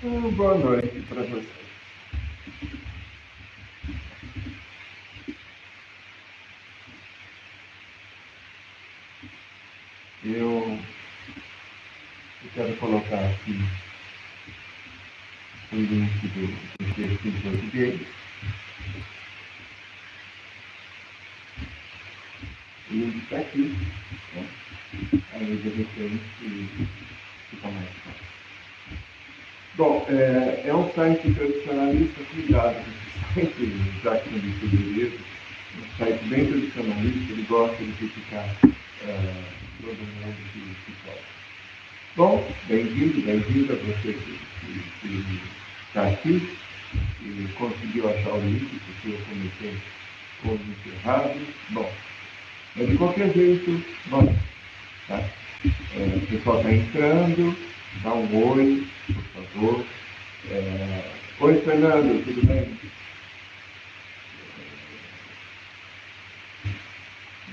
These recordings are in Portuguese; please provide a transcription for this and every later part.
Boa noite para você. Eu quero colocar aqui o link do texto em português. O link está aqui. Né? Aí, de repente, fica mais fácil. Bom, é um site tradicionalista, cuidado com esse site, já que ele sugerido. Um site bem tradicionalista, ele gosta de criticar todo mundo que pode. Bom, bem-vindo a você que está aqui e conseguiu achar o link, porque eu comecei com o link errado. Bom, mas de qualquer jeito, vamos, tá? O pessoal está entrando, dá um oi, por favor. Oi, Fernando, tudo bem?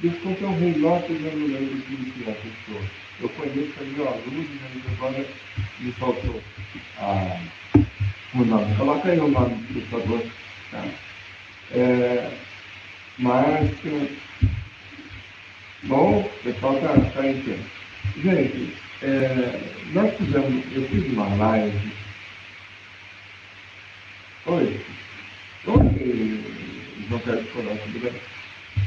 Desculpa o Rei Lopes, eu não lembro quem é a pessoa. Eu conheço ali o aluno, mas agora me faltou o nome. Coloca aí o nome, por favor. Tá? Márcio. Bom, o pessoal está entendendo. Gente, eu fiz uma live. Oi, João Carlos Coral, tudo bem?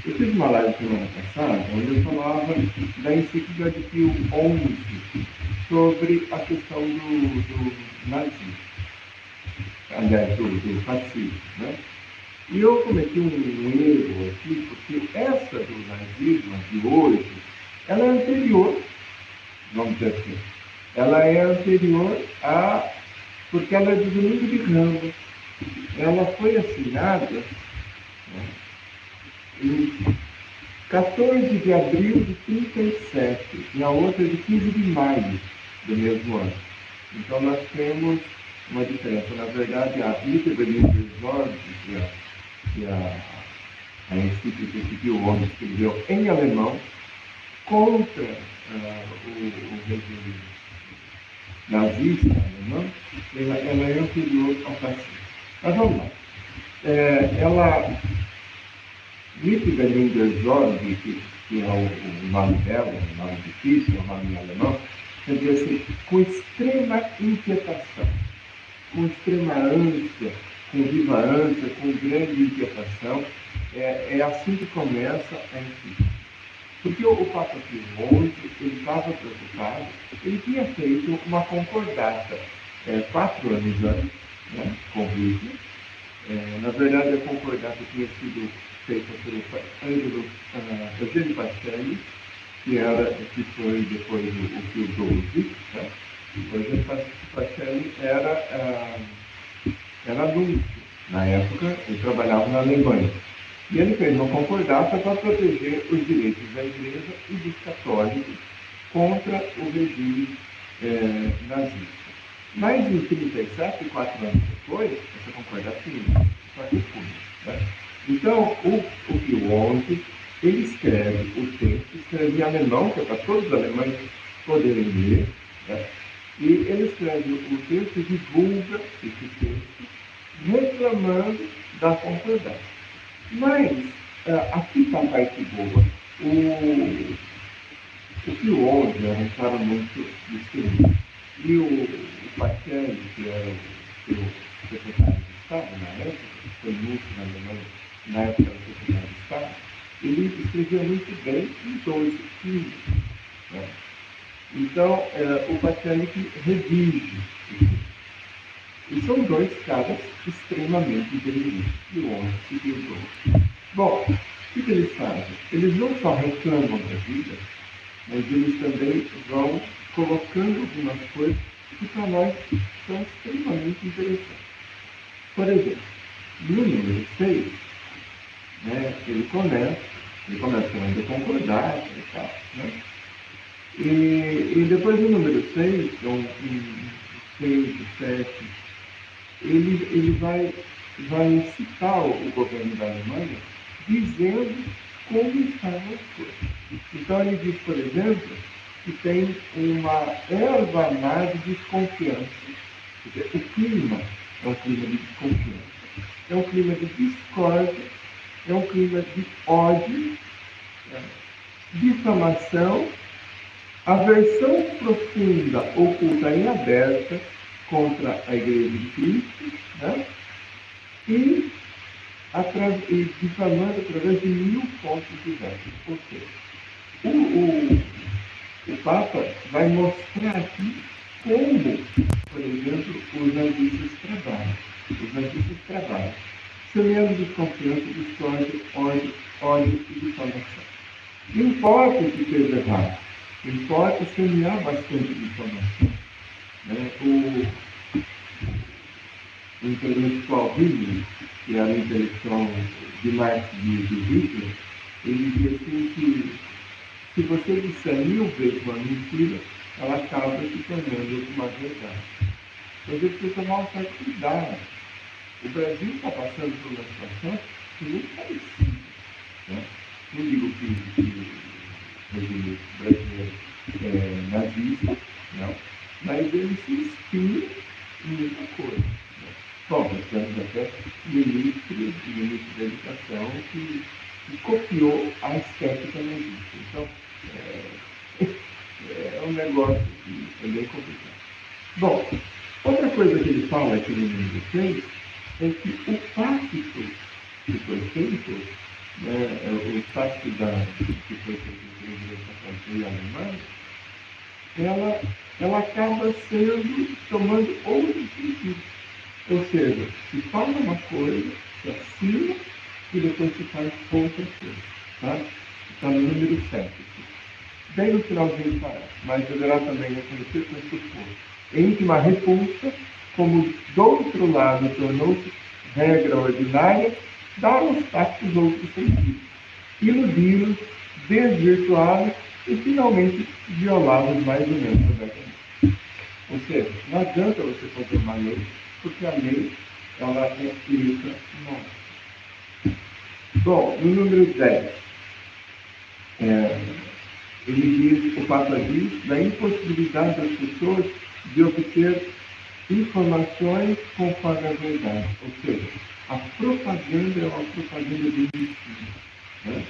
Eu fiz uma live semana passada, onde eu falava da encíclica de Pio XI sobre a questão do nazismo, aliás, do fascismo, né? E eu cometi um erro aqui, porque essa do nazismo de hoje, ela é anterior, vamos dizer assim, ela é anterior porque ela é do Domingo de Ramos. Ela foi assinada, né, em 14 de abril de 37, e a outra de 15 de maio do mesmo ano. Então nós temos uma diferença. Na verdade, a Liebe que a encíclica que Pio XI escreveu em alemão contra o regime nazista alemão, ela é anterior ao fascismo. Mas vamos lá. Nítida Lindersorg, que é o nome dela, um nome difícil, um nome em alemão, quer dizer assim, com extrema inquietação, com extrema ânsia, com viva ânsia, com grande inquietação, é assim que começa a encíclica. Porque o Papa Pio XI, ele estava preocupado, ele tinha feito uma concordata 4 anos antes, né, com Hitler. Na verdade, a concordata tinha sido feita pelo Eugênio Pacelli, que foi depois o Pio XII. Né? O Eugênio Pacelli era adulto. Na época, ele trabalhava na Alemanha. E ele fez uma concordata para proteger os direitos da Igreja e dos católicos contra o regime nazista. Mas em 37, 4 anos depois, essa concordata só república. Né? Então, o Pio XI, ele escreve o texto, escreve em alemão, que é para todos os alemães poderem ler, né? E ele escreve o texto e divulga esse texto, reclamando da concordata. Mas, aqui está a parte boa. O Pio XI era um cara muito discreto. E o Pacelli, que era o seu secretário de Estado na época, foi muito na Alemanha, na época era secretário de Estado, ele escrevia muito bem em 12 filhos. Né? Então, o Pacelli que redige isso. E são dois caras extremamente inteligentes, Pio XI e Pio XII. Bom, o que eles fazem? Eles não só reclamam da vida, mas eles também vão colocando algumas coisas que para nós são extremamente interessantes. Por exemplo, no número 6, né, ele começa falando de concordar e tal. Né? E depois do número 6, então, 6, 7, ele vai citar o governo da Alemanha dizendo como estavam as coisas. Então ele diz, por exemplo, que tem uma erva má de desconfiança Quer dizer, o clima é um clima de desconfiança, é um clima de discórdia, é um clima de ódio, né? Difamação, aversão profunda, oculta e aberta contra a Igreja de Cristo, né? E difamando através de 1000 fontes diversas. Ou seja, o Papa vai mostrar aqui como, por exemplo, os nazistas trabalham. Os nazistas trabalham semeando desconfiança, discórdia, ódio e difamação. Não importa o que seja errado, importa semear bastante difamação. Né? O intelectual Hitler, que era o intelectual de Marx e de Hitler, ele dizia assim que se você disser 1000 vezes uma mentira, ela acaba se tornando uma verdade. Então a gente precisa tomar um certo cuidado. O Brasil está passando por uma situação que muito parecida. Né? Não digo que o regime brasileiro é nazista, não, mas ele se inspira em muita coisa. Né? Bom, nós temos até ministro da Educação que copiou a estética nazista. Então, é um negócio que é bem complicado. Bom, outra coisa que ele fala aqui no número 6 é que o pacto que foi feito, né, o pacto que foi feito entre a Igreja Católica e a Alemanha, ela acaba tomando outro sentido. Ou seja, se fala uma coisa, se assina e depois se faz outra coisa. Tá? Está no número 7. Bem no finalzinho para, mas deverá também reconhecer com supor íntima repulsa, como do outro lado tornou-se regra ordinária, dar aos pactos outros sentidos, iludi-los, desvirtuá-los e finalmente violá-los mais ou menos abertamente. Ou seja, não adianta você fazer uma lei, porque a lei ela é escrita nova. Bom, no número 10, o Papa diz da impossibilidade das pessoas de obter informações conforme a verdade. Ou seja, a propaganda é uma propaganda de mentira. Né?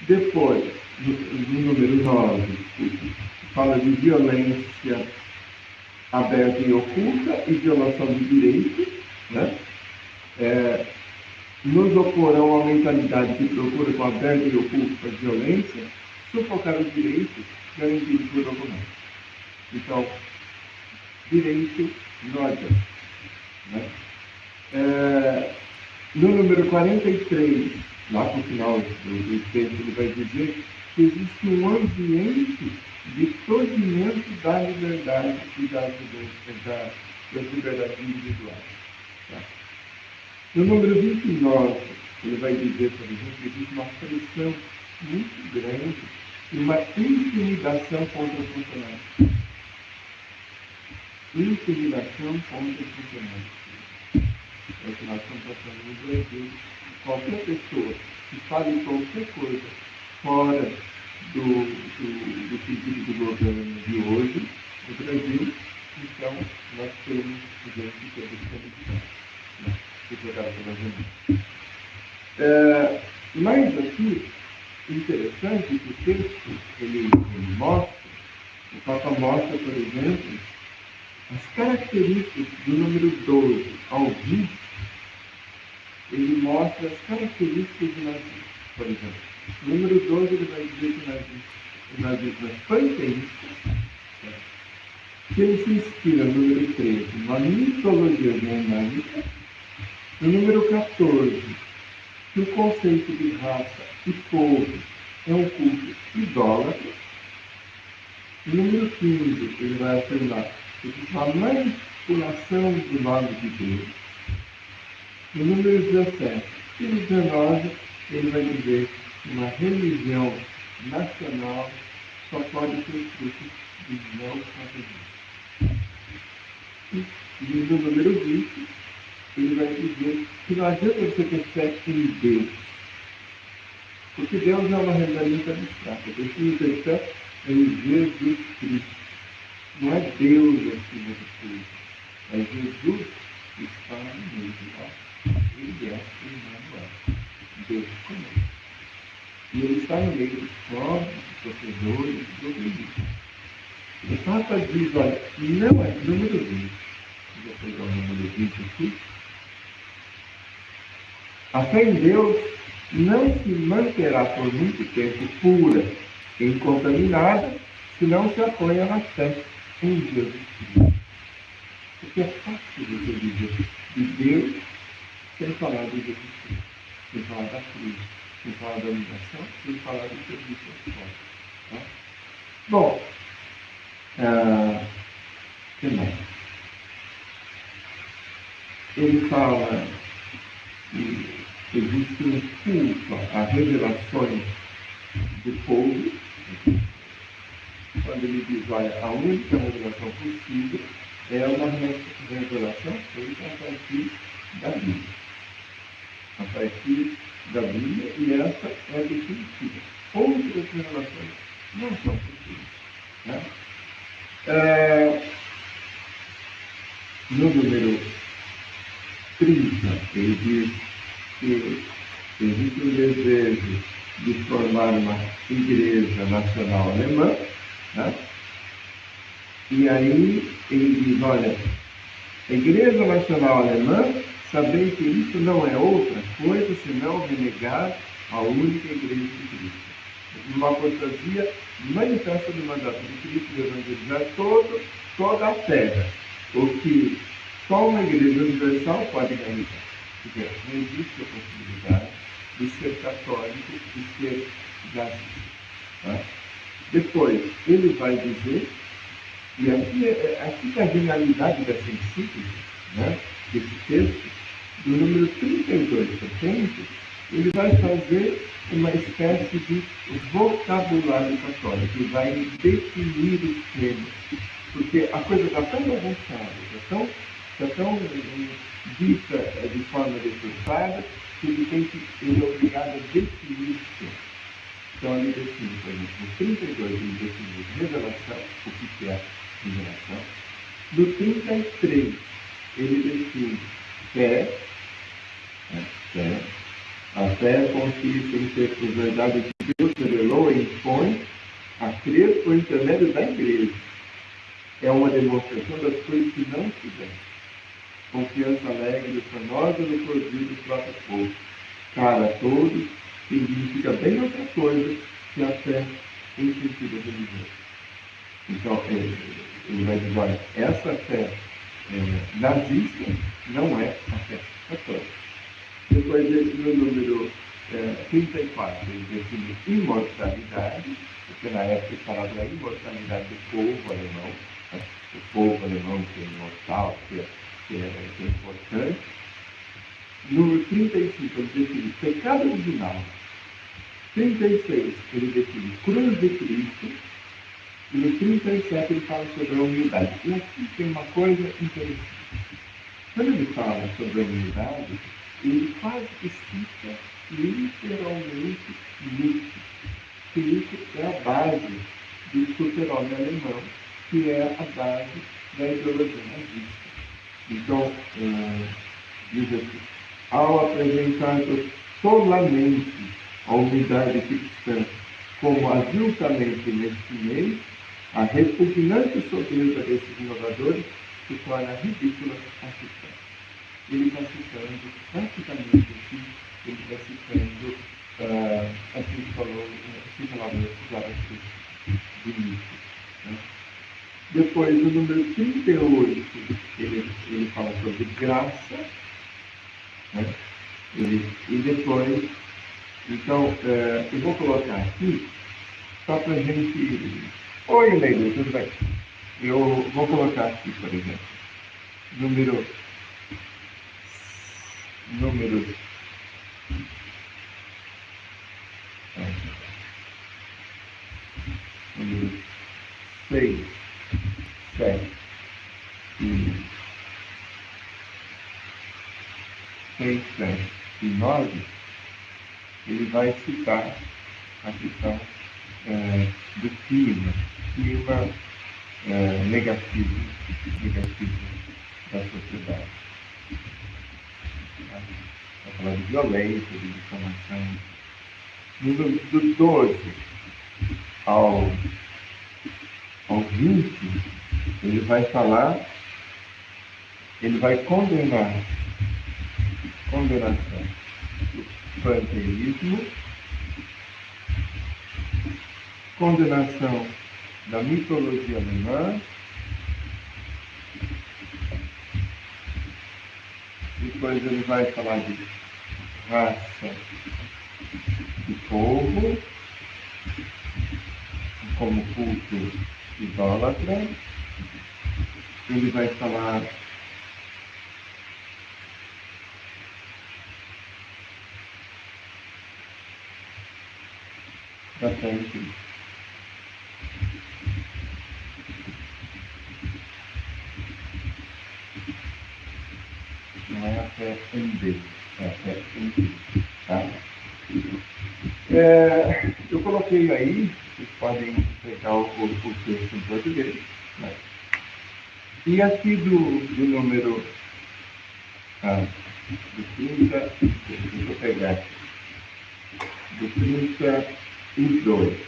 Depois, no número 9, fala de violência aberta e oculta e violação de direitos. Né? Nos oporão a mentalidade que procura com aberta e oculta violência sufocar os direitos garantidos por documentos. Então, direito não adianta. Né? No número 43, lá para o final do texto, ele vai dizer que existe um ambiente de tolhimento da liberdade e das liberdades individuais. Tá? No número 29, ele vai dizer, por exemplo, que existe uma pressão muito grande e uma intimidação contra os funcionários. Intimidação contra os funcionários. É o que nós estamos passando no Brasil. Qualquer pessoa que fale qualquer coisa fora do sentido do governo de hoje, no Brasil, então nós temos gente que é descreditada. Mas aqui, interessante que o texto ele mostra, o Papa mostra, por exemplo, as características do número 12 ao 20, ele mostra as características do nazismo. Por exemplo, no número 12 ele vai dizer que o nazismo é panteísta, que ele se inspira no número 13 na mitologia germânica, no número 14, que o conceito de raça e povo é um culto idólatra. No número 15, ele vai afirmar que existe uma manipulação do nome de Deus. No número 17 e no 19, ele vai dizer que uma religião nacional só pode ser fruto de neocatecismo. E no número 20, ele vai dizer que não adianta você ter fé em Deus, porque Deus é uma realidade muito abstrata. Eu preciso ter fé em Jesus Cristo. Não é Deus acima de tudo. É Jesus que está no meio de nós. Ele é Emmanuel, Deus conosco. E ele está no meio dos pobres, dos sofredores, dos oprimidos. O Papa diz, olha, não é número 20. Vou pegar o número 20 aqui. A fé em Deus não se manterá por muito tempo pura, incontaminada, se não se apoia na fé em Jesus Cristo. Porque é fácil você dizer de Deus sem falar de Jesus Cristo, sem falar da cruz, sem falar da humilhação, sem falar do serviço ao povo. Tá? Bom, que mais? Ele fala que existe um culto a revelações do povo. Quando ele diz, olha, a única revelação possível é uma revelação feita a partir da Bíblia. A partir da Bíblia, e essa é definitiva. Outras revelações não são possíveis. Né? No número 30, ele diz que existe um desejo de formar uma igreja nacional alemã, né? E aí ele diz, olha, a Igreja Nacional Alemã, sabei que isso não é outra coisa senão renegar a única Igreja de Cristo. Uma apostasia manifesta do mandato de Cristo de evangelizar toda a terra, o que só uma Igreja Universal pode realizar. Porque não existe a possibilidade de ser católico e ser nazista. Tá? Depois, ele vai dizer, e aqui é a genialidade dessa encíclica, né, desse texto, do número 32, portanto, ele vai fazer uma espécie de vocabulário católico, ele vai definir os termos, porque a coisa está tão avançada, está tão dita de forma deturpada, que ele é obrigado a definir os termos. Então, ele define, por exemplo, no 32, ele define revelação, o que é revelação. No 33, ele define fé, fé. A fé consiste em ter por verdade que Deus revelou e impõe a crer por intermédio da igreja. É uma demonstração das coisas que não se vêem. Confiança alegre e famosa no cordeiro do próprio povo. Cara a todos, significa bem outra coisa que a fé em sentido religioso. Então, ele vai dizer, olha, essa fé nazista não é a fé católica. Depois, no número 34, ele define imortalidade, porque na época ele falava da imortalidade do povo alemão, né? O povo alemão que é imortal, que é importante. No 35, ele define pecado original. 36, ele define cruz de Cristo. E no 37, ele fala sobre a humildade. E aqui tem uma coisa interessante. Quando ele fala sobre a humildade, ele quase que cita literalmente Nietzsche. Que Nietzsche é a base do super-homem alemão, que é a base da ideologia nazista. Então, diz assim, ao apresentar solamente a humildade cristã como adultamente inestimei, a repugnante soberba desses inovadores se torna ridícula a citação. Ele está citando praticamente aqui, ele está citando aquilo que falou, que falava de Nietzsche. Né? Depois, no número 38, ele fala sobre graça, né? E depois, então, eu vou colocar aqui, só para a gente... Oi, Leila, tudo bem? Eu vou colocar aqui, por exemplo, número 6, 7 e 6, 7 e 9, ele vai citar a questão do clima negativo da sociedade. Vai falar de violência, de difamação. Do 12 ao 20, ele vai falar, ele vai condenação do panteísmo, condenação da mitologia alemã, depois ele vai falar de raça e povo, como culto idólatra. Ele vai falar da fé em Cristo. Não é a fé em Deus, é a fé em Cristo. Tá? Eu coloquei aí, vocês podem pegar o texto em português, né? E aqui do número do 30, deixa eu pegar aqui, do 32,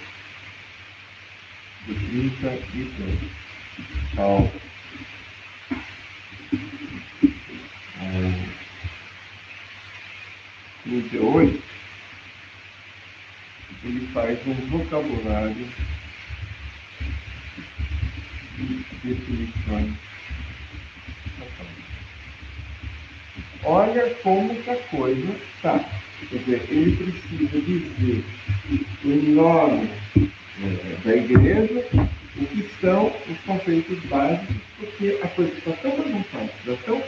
ao 38, ele faz um vocabulário de definições. Olha como que a coisa está. Quer dizer, ele precisa dizer em nome da igreja o que são os conceitos básicos, porque a coisa está tão bagunçada, está tão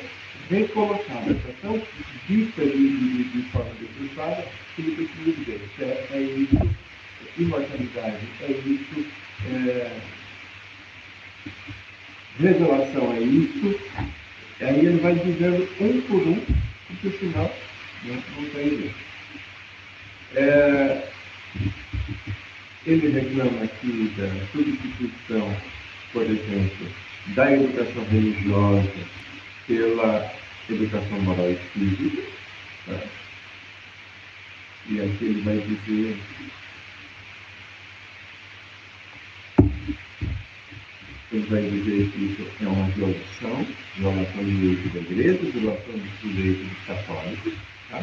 recolocada, está tão vista de forma deturpada, que ele precisa dizer fé é isso, imortalidade é isso, revelação é isso. Aí ele vai dizendo um por um, porque senão não tem jeito. Ele reclama aqui da substituição, por exemplo, da educação religiosa pela educação moral e cívica. Tá? E aqui ele vai dizer que isso é uma violação de direito da igreja, violação dos direitos dos católicos. Tá?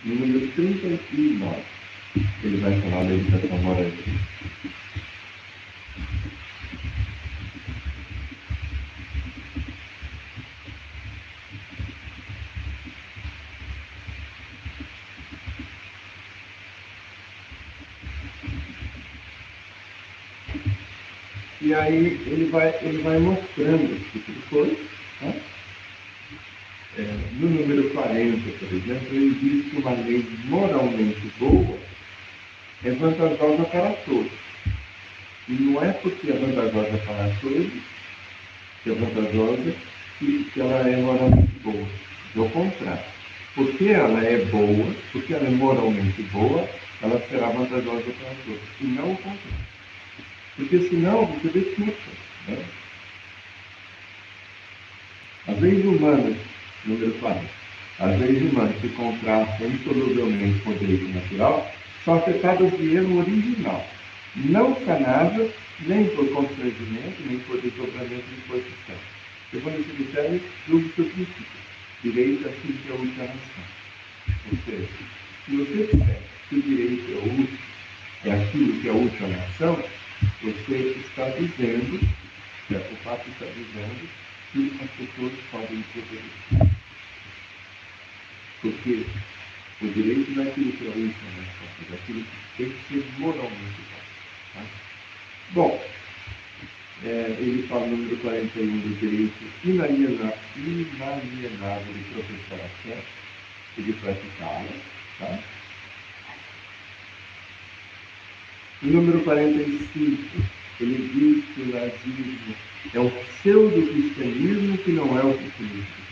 No número 39, ele vai falar da educação moral. E aí ele vai mostrando esse tipo de coisa. Tá? No número 40, por exemplo, ele diz que uma lei moralmente boa é vantajosa para todos. E não é porque é vantajosa para todos que é vantajosa que ela é moralmente boa. Do contrário. Porque ela é boa, porque ela é moralmente boa, ela será vantajosa para todos. E não o contrário. Porque senão você desculpa. Né? As leis humanas, número 40, as leis humanas que contrastam insoluvelmente com o direito natural são afetadas de erro original, não sanável nem por constrangimento, nem por desdobramento de posição. Segundo esse critério, julgo seu princípio, direito àquilo que é útil à nação. Ou seja, se você disser que o direito é útil, é aquilo que é útil à nação, você está dizendo, o fato está dizendo que as pessoas podem desobedecer. Porque o direito não é aquilo que é útil à nação, é aquilo que tem que ser moralmente bom. Tá? Bom, ele fala no número 41 do direito inalienável de professar a fé e de praticá-la. Tá? No número 45, ele diz que o nazismo é um pseudo-cristianismo que não é o cristianismo.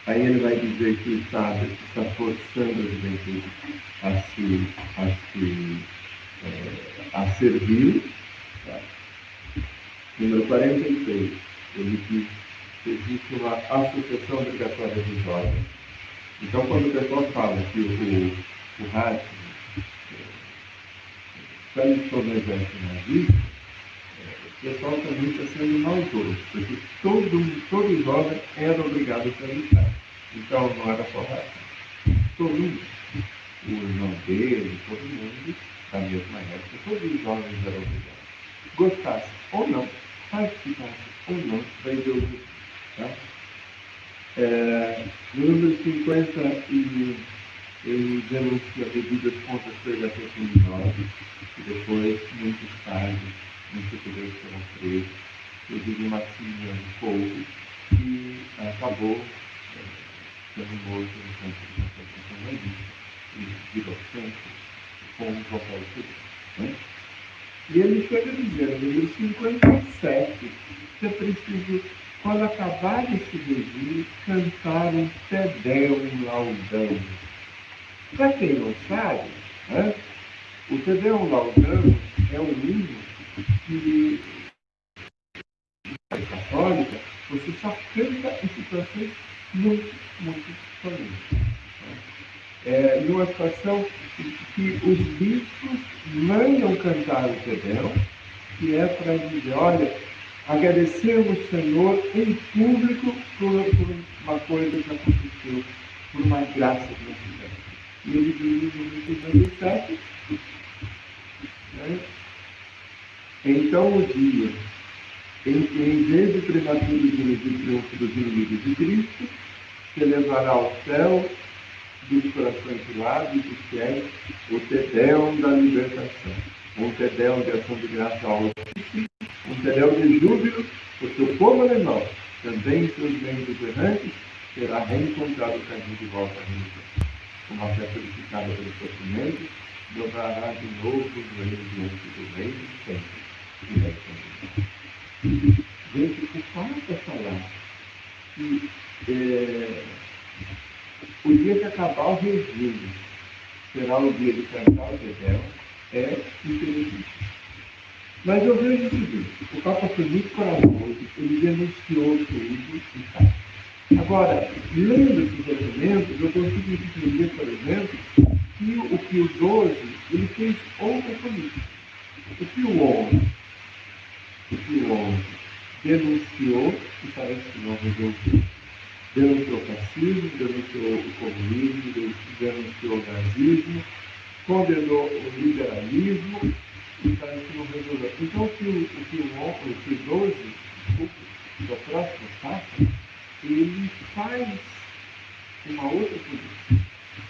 Aí ele vai dizer que o Estado está forçando a juventude a servir. Tá? Número 46, ele diz que existe uma associação obrigatória dos órgãos. Então, quando o pessoal fala que o Ratzinger se alistou no exército nazista, o pessoal também está sendo maldoso, porque todo jovem era obrigado a se alistar. Então, não era só Ratzinger. Todo mundo, o irmão dele, todo mundo, da mesma época, todos os jovens eram obrigados. Gostasse ou não, participasse ou não da ideologia. Tá? No número 51, ele denuncia medidas contra a segregação criminosa, e depois, muitos casos, muitos estudantes foram presos, inclusive Maximiliano Kolbe, que acabou sendo morto no campo de concentração nazista, e virou centro com qualquer estudante. Né? E ele chega a dizer, no número 57, que é preciso, quando acabar esse regime, cantar um Te Deum Laudamus. Para quem não sabe, né, o Te Deum Laudamus é um hino que, na católica, você só canta em situações muito, muito solenes. Numa situação que os bispos mandam cantar o Te Deum, que é para dizer, olha, agradecemos, Senhor, em público por uma coisa que aconteceu, por uma graça que nós fizemos. E ele diz no 57, né? Então o dia em que, em vez de prematuro de triunfo dos inimigos de Cristo, se levará ao céu dos corações filados e dos fiéis o Te Deum da libertação, um Te Deum de ação de graça ao Altíssimo, um Te Deum de júbilo, porque o povo alemão, também seus membros errantes, será reencontrado o caminho de volta à religião. Uma fé purificada pelo sofrimento, dobrará de novo os joelhos diante do Rei sempre. Gente, o fato é falar que o dia que acabar o regime será o dia de cantar o Te Deum é interessante. Mas eu vejo o seguinte, o Papa foi muito corajoso, ele denunciou tudo e tal. Agora, lendo esses documentos, eu consigo entender, por exemplo, que o Pio XII, ele fez outra política. O Pio XI denunciou, e parece que não resolveu. Denunciou o fascismo, denunciou o comunismo, denunciou o nazismo, condenou o liberalismo, e parece que não resolveu. Então, o Pio XII, o próximo Papa, ele faz uma outra política.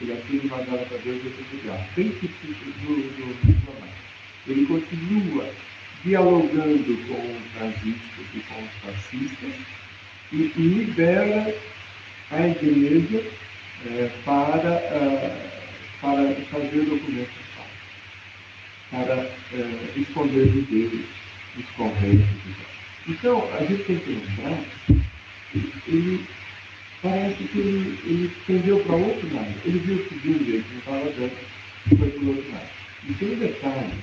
Ele afirma agora para Deus e lugar, bem típico do diplomático. Ele continua dialogando com os nazistas e com os fascistas e libera a igreja para fazer documentos falsos, para esconder de Deus os conventos e tal. Então, a gente tem que lembrar ele parece que ele pendeu para o outro lado. Ele viu que de um jeito não estava dando, e foi para o outro lado. E tem um detalhe,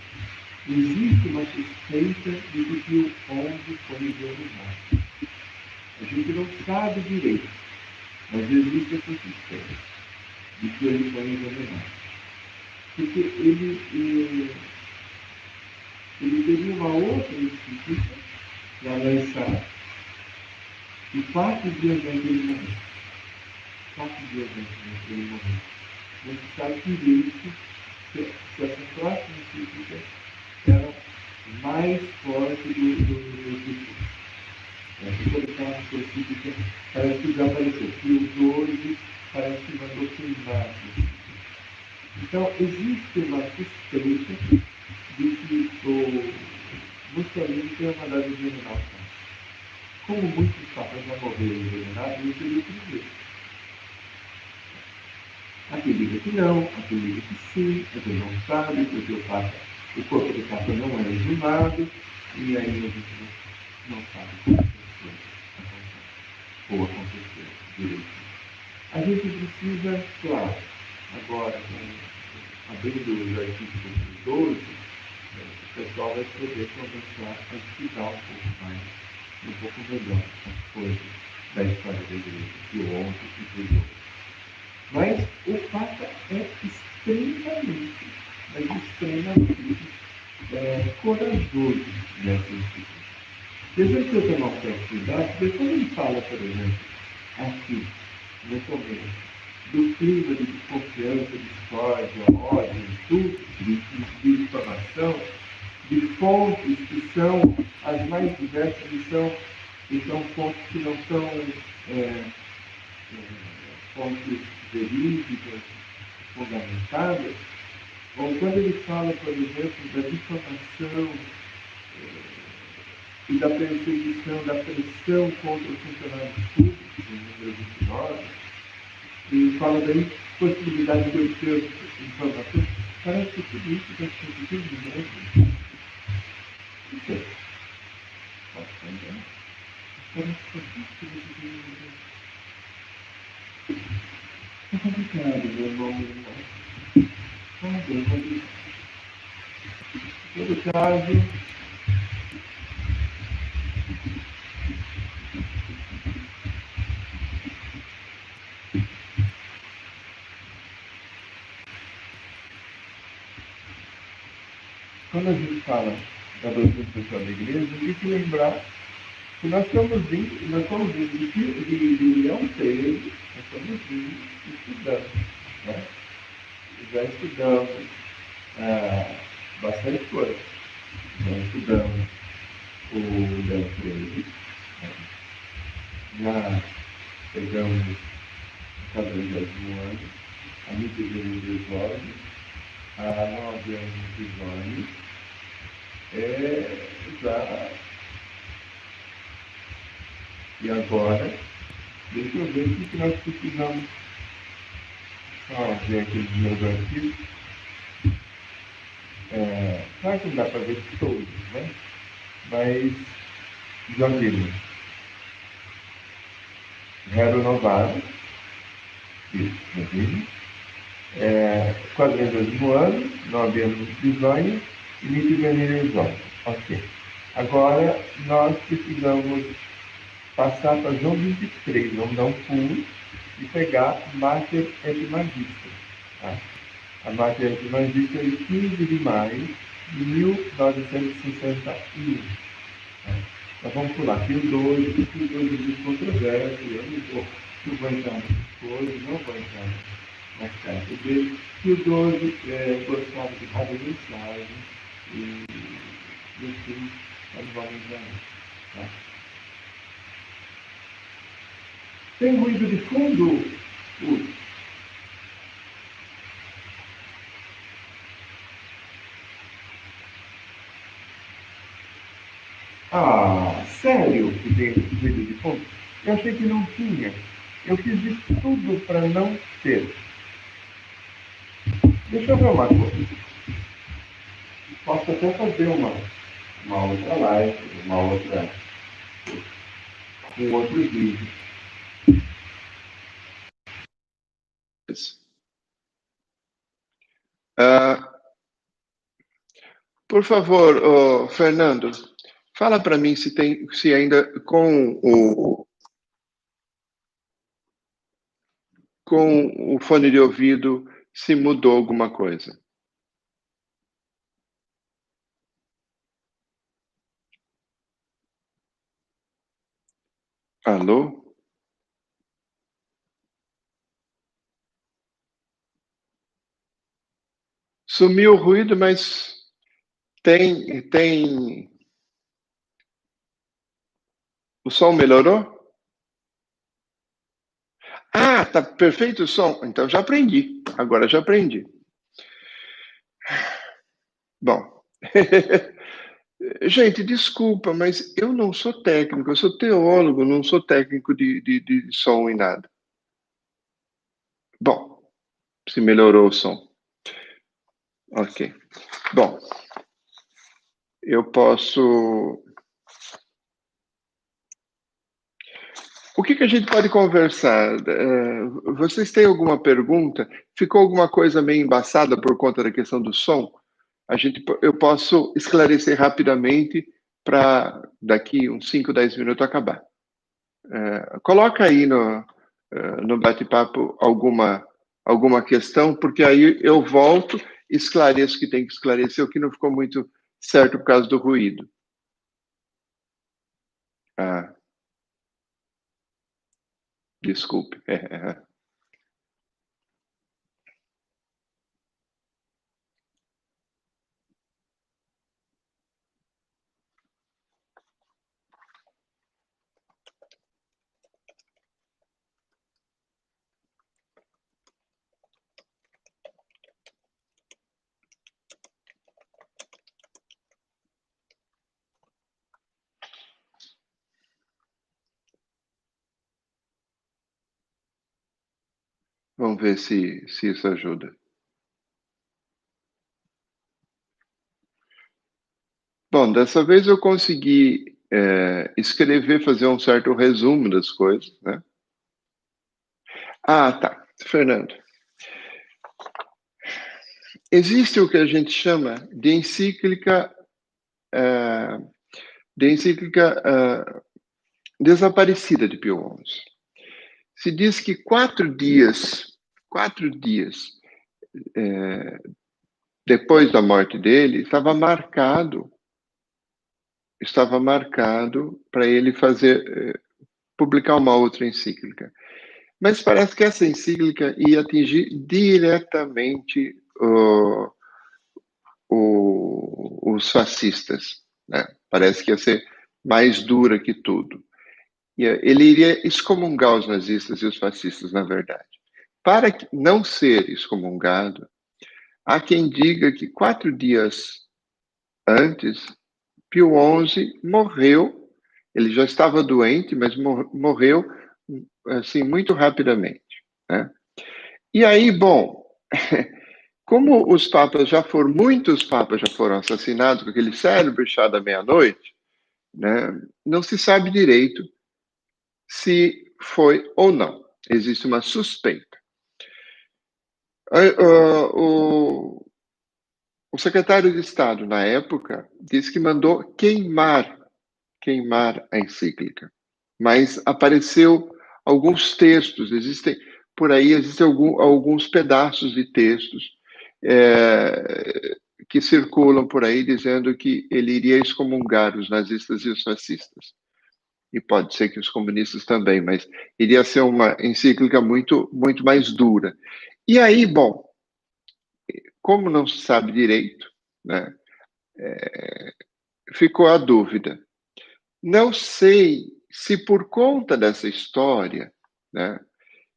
existe uma suspeita de que o XI foi envenenado. A gente não sabe direito, mas existe essa suspeita de que ele foi envenenado. Porque ele teria uma outra encíclica para lançar, e 4 dias antes ele morreu. 4 dias antes de ele morrer. Não se sabe direito se essa próxima encíclica era mais forte do discurso. Essa coleção específica parece que desapareceu. Pio XII parece que mandou queimar. Então, existe uma suspeita de que o Mussolini tenha mandado envenenar o Papa. Como muitos papas já morreram envenenados, ele seria o primeiro. Aqui diz que não, aqui diz que sim, aqui não sabe, porque o corpo do Papa não é exumado, e aí a gente não sabe como aconteceu, ou aconteceu direito. A gente precisa, claro, agora, abrindo os artigos 12, o pessoal vai poder começar a estudar um pouco melhor as coisas da história da igreja, que ontem e de hoje. Mas o Papa é extremamente, corajoso nessa instituição. E a gente tem que tomar um certo cuidado, porque quando ele fala, por exemplo, aqui, no começo, do clima de desconfiança, discórdia, ódio, tudo, de informação, de fontes que são as mais diversas, e são fontes que não são fontes verídicas, fundamentadas, ou quando ele fala, por exemplo, da difamação e da perseguição, da pressão contra os funcionários públicos, no número 29, e fala da impossibilidade de obter informação, parece que tudo isso está sendo mesmo. Isso é. Pode ser enganado. Parece que tudo isso é complicado, meu irmão. Em todo caso, quando a gente fala da doutrina social da igreja, a gente tem que lembrar que nós estamos vindo de Leão 13, nós estamos vindo estudando. Né? Já estudamos bastante coisa. Já estudamos o Leão 13, né? Já pegamos o 40º ano, a Mitidênia dos Olhos, a Nova Episódio, já. E agora, deixa eu ver o que nós precisamos fazer aqui nos meus arquivos. Claro que não dá para ver todos, né? Mas já vimos. Rero Novaro, isso, já vimos. 40º ano, 9 anos de Zóia e Mito Venezuela. Ok. Agora, nós precisamos passar para João 23, vamos dar um pulo e pegar Mater et Magista. Tá? A Mater et Magista é de 15 de maio de 1961. Tá? Nós vamos pular Pio XII, Pio XII de controvérsia, eu não vou entrar nessas coisas, não vou entrar nas cartas dele. Pio XII gostava de rádio mensagem e, enfim, nós não vamos entrar nisso. Tá? Tem ruído de fundo? Sério que tem ruído de fundo? Eu achei que não tinha. Eu fiz de tudo para não ter. Deixa eu ver uma coisa. Posso até fazer uma outra live, um outro vídeo. Por favor, Fernando, fala para mim se ainda com o fone de ouvido se mudou alguma coisa. Alô? Sumiu o ruído, mas tem. O som melhorou? Tá perfeito o som? Então já aprendi. Agora já aprendi. Bom. Gente, desculpa, mas eu não sou técnico, eu sou teólogo, não sou técnico de som e nada. Bom, se melhorou o som. Ok. Bom, eu posso. O que a gente pode conversar? Vocês têm alguma pergunta? Ficou alguma coisa meio embaçada por conta da questão do som? eu posso esclarecer rapidamente para daqui uns 5, 10 minutos acabar. Coloca aí no bate-papo alguma questão, porque aí eu volto, esclareço o que tem que esclarecer, o que não ficou muito certo por causa do ruído. Desculpe. Vamos ver se isso ajuda. Bom, dessa vez eu consegui escrever, fazer um certo resumo das coisas, né? Tá. Fernando. Existe o que a gente chama de encíclica desaparecida de Pio XI. Se diz que 4 dias depois da morte dele, estava marcado para ele publicar uma outra encíclica. Mas parece que essa encíclica ia atingir diretamente os fascistas, né? Parece que ia ser mais dura que tudo. Ele iria excomungar os nazistas e os fascistas, na verdade. Para não ser excomungado, há quem diga que 4 dias antes, Pio XI morreu. Ele já estava doente, mas morreu assim muito rapidamente, né? E aí, bom, como muitos papas já foram assassinados com aquele cérebro chá da meia-noite, né? Não se sabe direito se foi ou não. Existe uma suspeita. O secretário de Estado, na época, disse que mandou queimar a encíclica. Mas apareceu alguns textos, existem alguns pedaços de textos que circulam por aí dizendo que ele iria excomungar os nazistas e os fascistas. E pode ser que os comunistas também, mas iria ser uma encíclica muito, muito mais dura. E aí, bom, como não se sabe direito, né, ficou a dúvida. Não sei se por conta dessa história, né,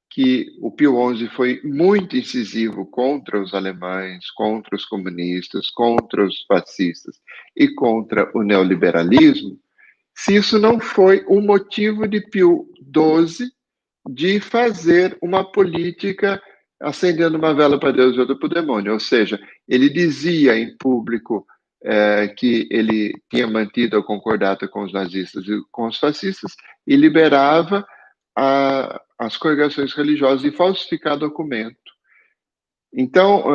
que o Pio XI foi muito incisivo contra os alemães, contra os comunistas, contra os fascistas e contra o neoliberalismo, se isso não foi um motivo de Pio XII de fazer uma política acendendo uma vela para Deus e outra para o demônio. Ou seja, ele dizia em público que ele tinha mantido a concordata com os nazistas e com os fascistas e liberava as congregações religiosas de falsificar documento. Então,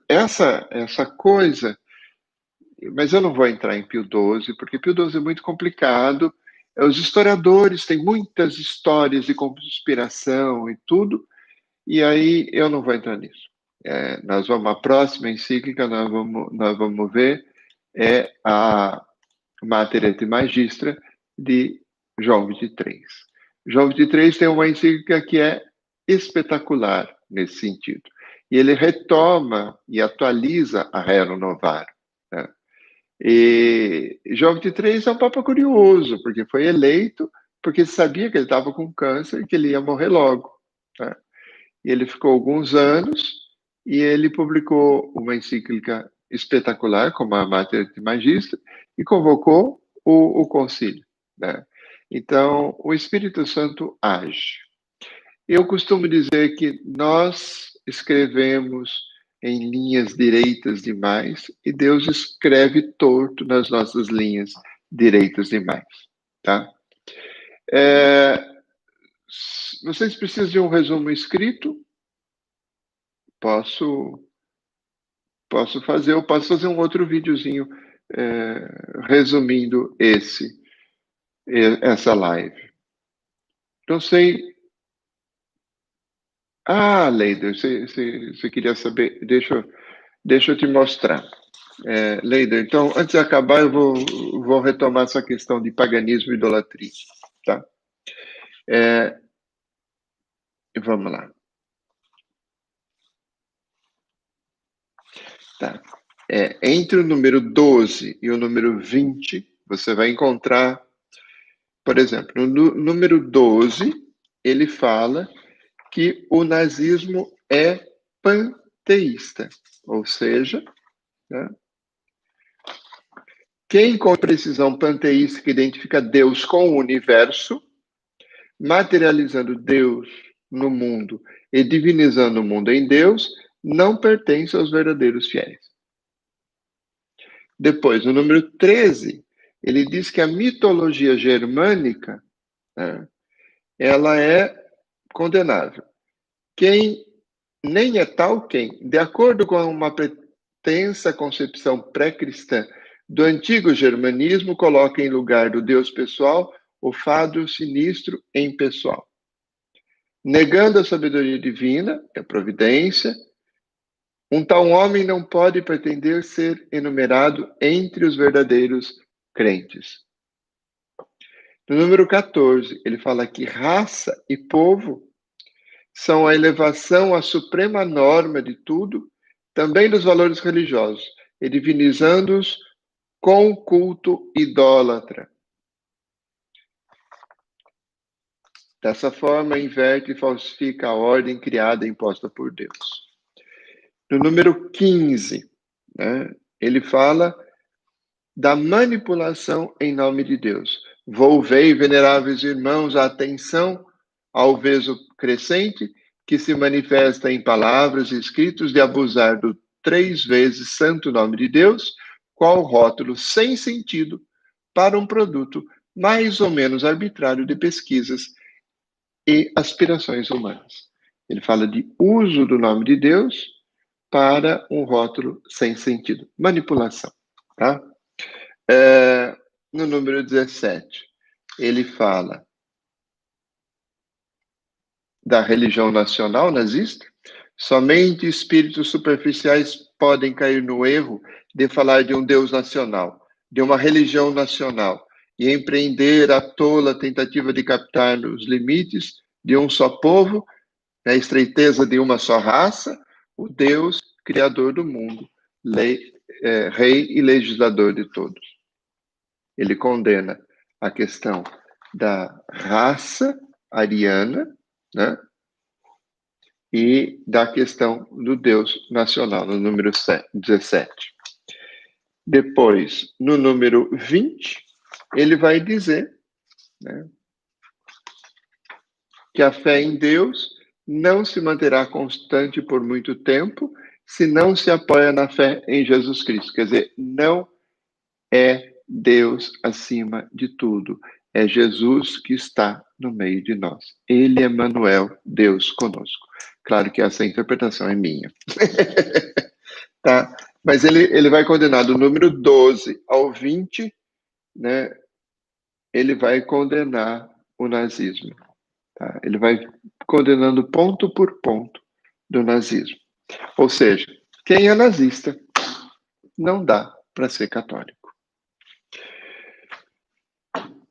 essa coisa... Mas eu não vou entrar em Pio XII, porque Pio XII é muito complicado. Os historiadores têm muitas histórias de conspiração e tudo, e aí eu não vou entrar nisso. A próxima encíclica nós vamos ver é a Mater et Magistra de João XXIII. João XXIII tem uma encíclica que é espetacular nesse sentido. E ele retoma e atualiza a Rerum Novarum, né? E João XXIII é um papa curioso, porque foi eleito porque sabia que ele estava com câncer e que ele ia morrer logo, né? E ele ficou alguns anos e ele publicou uma encíclica espetacular, como a Mater Magistra, e convocou o concílio, né? Então, o Espírito Santo age. Eu costumo dizer que nós escrevemos em linhas direitas demais e Deus escreve torto nas nossas linhas direitas demais, tá? Vocês precisam de um resumo escrito? Posso eu posso fazer um outro videozinho resumindo essa live. Não sei. Ah, Leider, você queria saber? Deixa eu te mostrar. Leider, então, antes de acabar, eu vou retomar essa questão de paganismo e idolatria, tá? Vamos lá. Tá. Entre o número 12 e o número 20, você vai encontrar, por exemplo, no número 12, ele fala que o nazismo é panteísta, ou seja, né, quem com precisão panteísta que identifica Deus com o universo, materializando Deus no mundo e divinizando o mundo em Deus, não pertence aos verdadeiros fiéis. Depois, no número 13, ele diz que a mitologia germânica, né, ela é condenável. Quem nem é tal quem, de acordo com uma pretensa concepção pré-cristã do antigo germanismo, coloca em lugar do Deus pessoal o fado sinistro em pessoal. Negando a sabedoria divina, que é a providência, um tal homem não pode pretender ser enumerado entre os verdadeiros crentes. No número 14, ele fala que raça e povo são a elevação à suprema norma de tudo, também dos valores religiosos, e divinizando-os com culto idólatra. Dessa forma, inverte e falsifica a ordem criada e imposta por Deus. No número 15, né, ele fala da manipulação em nome de Deus. Volvei, veneráveis irmãos, a atenção ao veso crescente que se manifesta em palavras e escritos de abusar do 3 vezes santo nome de Deus, qual rótulo sem sentido para um produto mais ou menos arbitrário de pesquisas e aspirações humanas. Ele fala de uso do nome de Deus para um rótulo sem sentido. Manipulação, tá? No número 17, ele fala da religião nacional nazista. Somente espíritos superficiais podem cair no erro de falar de um Deus nacional, de uma religião nacional, e empreender a tola tentativa de captar os limites de um só povo, na estreiteza de uma só raça, o Deus criador do mundo, rei e legislador de todos. Ele condena a questão da raça ariana, né? E da questão do Deus nacional, no número 17. Depois, no número 20, ele vai dizer, né, que a fé em Deus não se manterá constante por muito tempo se não se apoia na fé em Jesus Cristo. Quer dizer, não é Deus acima de tudo. É Jesus que está no meio de nós. Ele é Emmanuel, Deus conosco. Claro que essa interpretação é minha. Tá? Mas ele vai condenar do número 12 ao 20, né? Ele vai condenar o nazismo. Tá? Ele vai condenando ponto por ponto do nazismo. Ou seja, quem é nazista não dá para ser católico.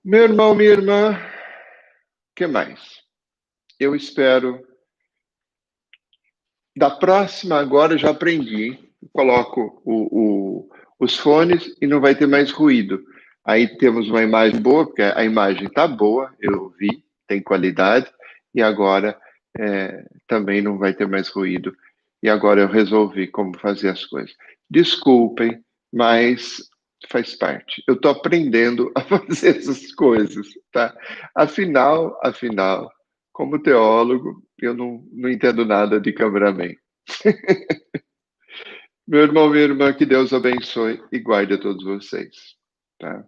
Meu irmão, minha irmã, o que mais? Eu espero. Da próxima, agora eu já aprendi, hein? Coloco os fones e não vai ter mais ruído. Aí temos uma imagem boa, porque a imagem está boa, eu vi, tem qualidade, e agora também não vai ter mais ruído. E agora eu resolvi como fazer as coisas. Desculpem, mas faz parte. Eu estou aprendendo a fazer essas coisas, tá? Afinal, como teólogo, eu não entendo nada de cameraman. Meu irmão, minha irmã, que Deus abençoe e guarde a todos vocês. Tá?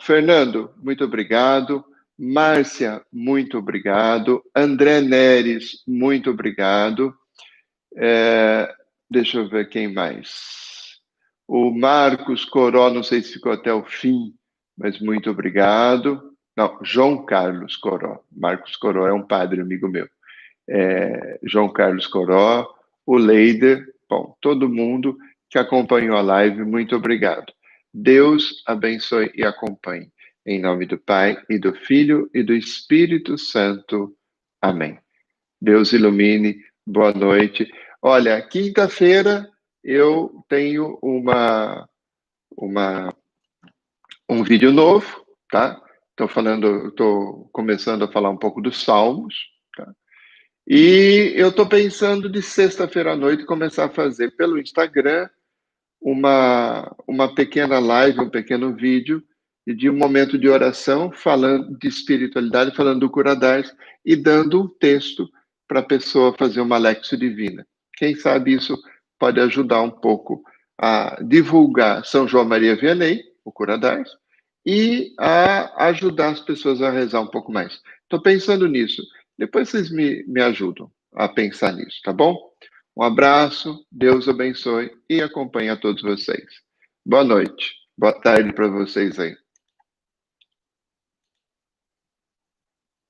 Fernando, muito obrigado. Márcia, muito obrigado. André Neres, muito obrigado. Deixa eu ver quem mais. O Marcos Coró, não sei se ficou até o fim, mas muito obrigado. Não, João Carlos Coró. Marcos Coró é um padre amigo meu. João Carlos Coró, o Leider, bom, todo mundo que acompanhou a live, muito obrigado. Deus abençoe e acompanhe. Em nome do Pai, e do Filho, e do Espírito Santo. Amém. Deus ilumine. Boa noite. Olha, quinta-feira eu tenho um vídeo novo, tá? Estou começando a falar um pouco dos Salmos, tá? E eu estou pensando de sexta-feira à noite começar a fazer pelo Instagram uma pequena live, um pequeno vídeo de um momento de oração falando de espiritualidade, falando do Curadars e dando um texto para a pessoa fazer uma Lexio Divina. Quem sabe isso pode ajudar um pouco a divulgar São João Maria Vianney, o Curadars, e a ajudar as pessoas a rezar um pouco mais. Estou pensando nisso. Depois vocês me ajudam a pensar nisso, tá bom? Um abraço, Deus abençoe e acompanhe a todos vocês. Boa noite, boa tarde para vocês aí.